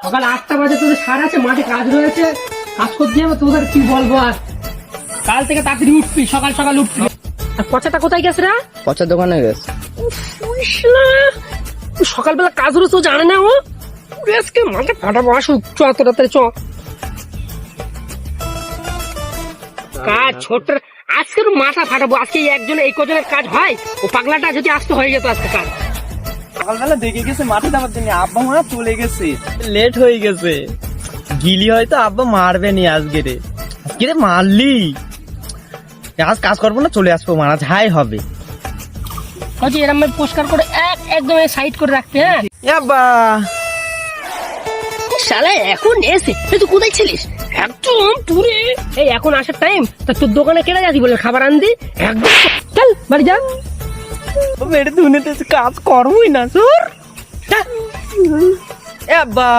সকাল 8টা বাজে তোদের সার আছে, মাঠে কাজ রয়েছে, কাজ করতে যাবো। তোদের কি বলবো আর, কাল থেকে তাড়াতাড়ি উঠবি, সকাল সকাল উঠবি। আর পচাটা কোথায় গেছে রে? পচার দোকানে গেছে। সকালবেলা কাজ রয়েছে, ও জানে না। ও আজকে মাঠে ফাটাবো, আসুক চ তোরা চ। কাজ ছোট, আজকের মাথা ফাটাবো। আজকে একজন এই কজনের কাজ হয়, ও পাগলাটা যদি আসতে হয়ে যেত আজকে কাজ। সকালবেলা দেখে গেছে মাঠে যাওয়ার জন্য, আব্বা মা চলে গেছে, লেট হয়ে গেছে। গিলি হয়তো আব্বা মারবে নি আজকে রে। আজকে রে মারলি, আজ কাজ করবো না, চলে আসবো, মারা যাই হবে। বলছি এরম পরিষ্কার করে একদম সাইড করে রাখতে। হ্যাঁ আব্বা শালা এখন এসে তুই কোথায় ছিলিস? একদম পুরে এই এখন আসার টাইম, তা তোর দোকানে কেটে যাচ্ছি বলে খাবার আনতে। একদম চল বাড়ি যা। মেরে দুনিয়াতে কাজ করবোই না তোর। আব্বা